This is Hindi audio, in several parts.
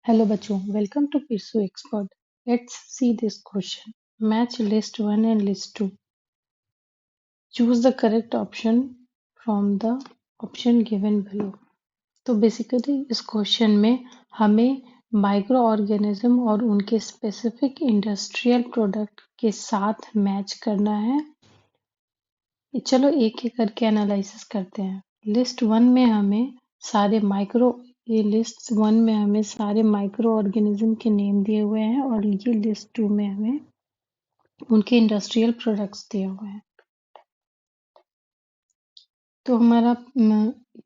Hello बच्चों, welcome to Pirsu Expert. Let's see this question. Match list 1 and list 2. Choose the correct option from the option given below. तो बेसिकली इस क्वेश्चन में हमें माइक्रो ऑर्गेनिज्म और उनके स्पेसिफिक इंडस्ट्रियल प्रोडक्ट के साथ मैच करना है. चलो एक एक करके एनालिसिस करते हैं. लिस्ट वन में हमें सारे माइक्रो ये लिस्ट वन में हमें सारे माइक्रो ऑर्गेनिज्म के नेम दिए हुए हैं और ये लिस्ट टू में हमें उनके इंडस्ट्रियल प्रोडक्ट्स दिए हुए हैं. तो हमारा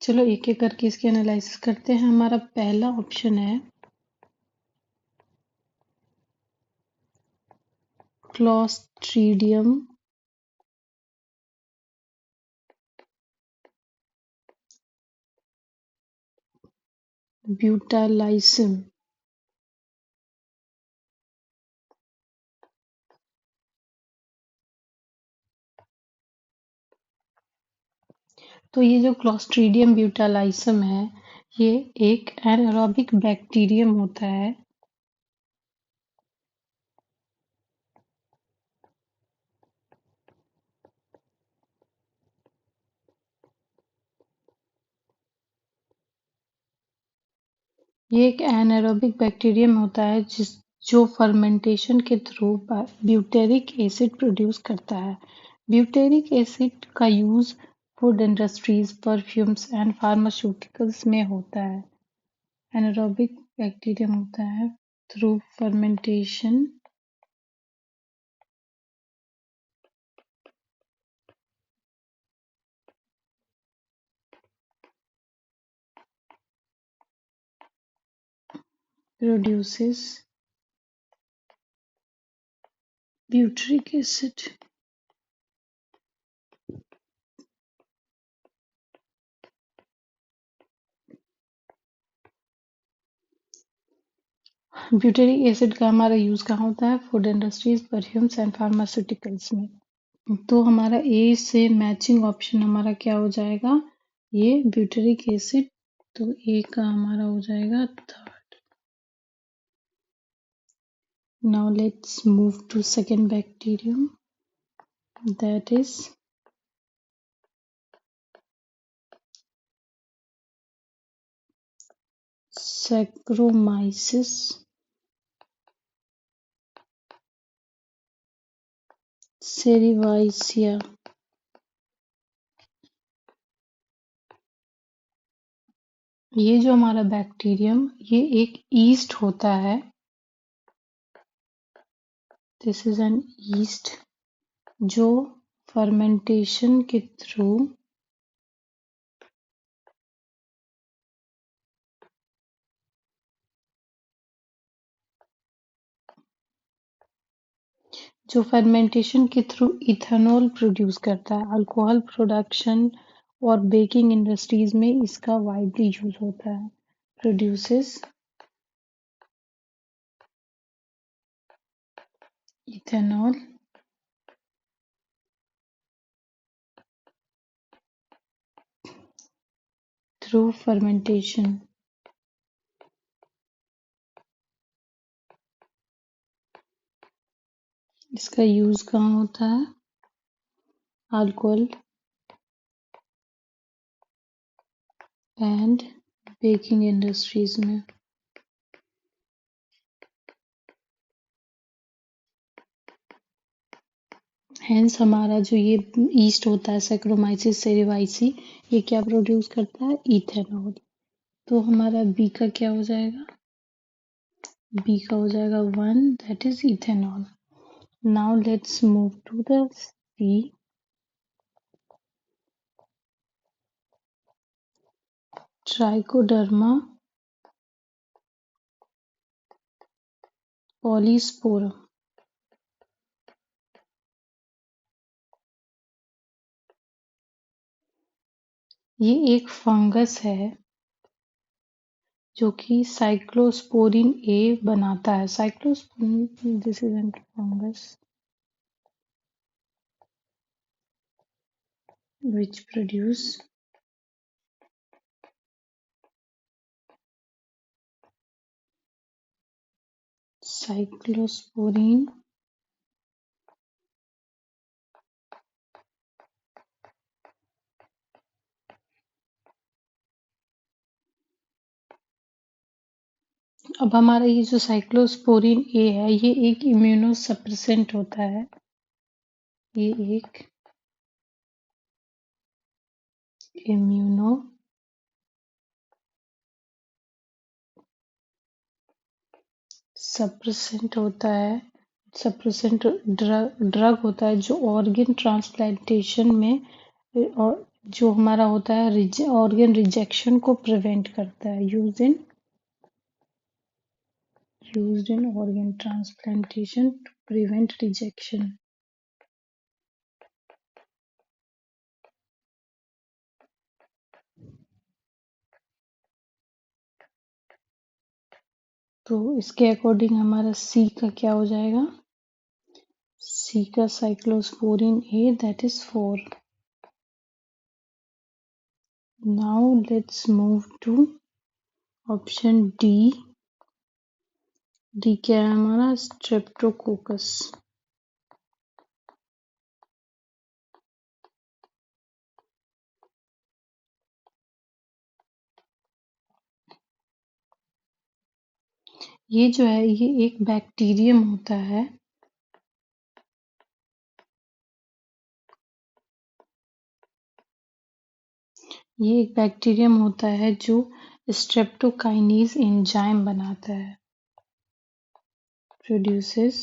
चलो एक एक करके इसके एनालिसिस करते हैं. हमारा पहला ऑप्शन है क्लोस्ट्रीडियम ब्यूटालाइसिम. तो ये जो क्लोस्ट्रीडियम ब्यूटालाइसिम है ये एक एनारोबिक बैक्टीरियम होता है. ये एक एनारोबिक बैक्टीरियम होता है जो फर्मेंटेशन के थ्रू ब्यूटेरिक एसिड प्रोड्यूस करता है. ब्यूटेरिक एसिड का use food industries, perfumes and pharmaceuticals में होता है. एनारोबिक बैक्टीरियम होता है through fermentation produces butyric acid. Butyric acid का हमारा यूज कहाँ होता है? Food industries, perfumes and pharmaceuticals में. तो हमारा ए से मैचिंग ऑप्शन हमारा क्या हो जाएगा? ये ब्यूटेरिक एसिड. तो ए का हमारा हो जाएगा third. Now let's move to second bacterium, that is Saccharomyces cerevisiae. ये जो हमारा बैक्टीरियम ये एक ईस्ट होता है. दिस इज एन ईस्ट जो फर्मेंटेशन के थ्रू इथेनॉल प्रोड्यूस करता है. अल्कोहल प्रोडक्शन और बेकिंग इंडस्ट्रीज में इसका वाइडली यूज होता है. Produces ethanol through fermentation. इसका यूज कहाँ होता है? अल्कोहल एंड बेकिंग इंडस्ट्रीज में. हेंस हमारा जो ये ईस्ट होता है सैक्रोमाइसिस सेरेवाइसी ये क्या प्रोड्यूस करता है? इथेनॉल. तो हमारा बी का क्या हो जाएगा? बी का हो जाएगा 1, that is ethanol. Now let's move to the C. Trichoderma polysporum. ये एक फंगस है जो कि साइक्लोस्पोरिन ए बनाता है. Cyclosporin this is an fungus which produce cyclosporine अब हमारा ये जो साइक्लोस्पोरीन ए है ये एक इम्यूनोसप्रेसेंट होता है। ये एक इम्यूनो सप्रेसेंट होता है। सप्रेसेंट ड्रग होता है जो ऑर्गन ट्रांसप्लांटेशन में और जो हमारा होता है ऑर्गन रिजेक्शन को प्रिवेंट करता है। Used in organ transplantation to prevent rejection. तो इसके अकॉर्डिंग हमारा सी का क्या हो जाएगा? सी का cyclosporin A that is 4। Now let's move to option D. D क्या है हमारा? स्ट्रेप्टोकोकस। ये जो है ये एक बैक्टीरियम होता है। ये एक बैक्टीरियम होता है जो स्ट्रेप्टोकाइनेज एंजाइम बनाता है। Produces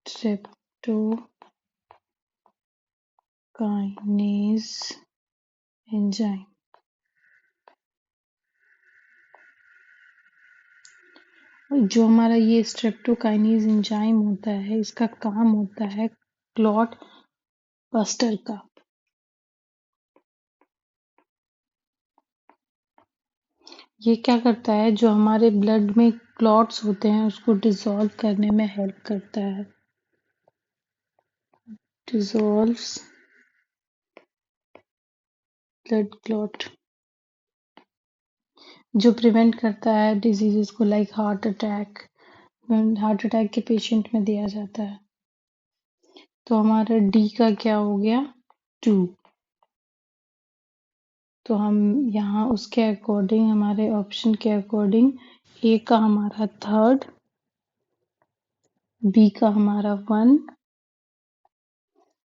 streptokinase enzyme. जो हमारा ये स्ट्रेप्टोकाइनेज एंजाइम होता है इसका काम होता है क्लॉट बस्टर का। ये क्या करता है? जो हमारे ब्लड में क्लॉट्स होते हैं उसको डिसॉल्व करने में हेल्प करता है। डिसॉल्व्स ब्लड क्लॉट, जो प्रिवेंट करता है डिजीजेस को, like heart attack. Heart attack के पेशेंट में दिया जाता है। तो हमारा डी का क्या हो गया? 2। तो हम यहाँ उसके अकॉर्डिंग, हमारे ऑप्शन के अकॉर्डिंग, ए का हमारा 3rd, बी का हमारा 1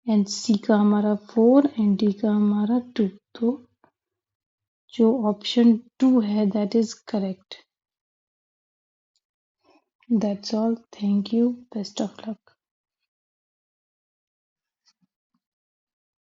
एंड सी का हमारा 4 एंड डी का हमारा 2। तो जो ऑप्शन 2 है that is correct. That's all. Thank you. Best of luck.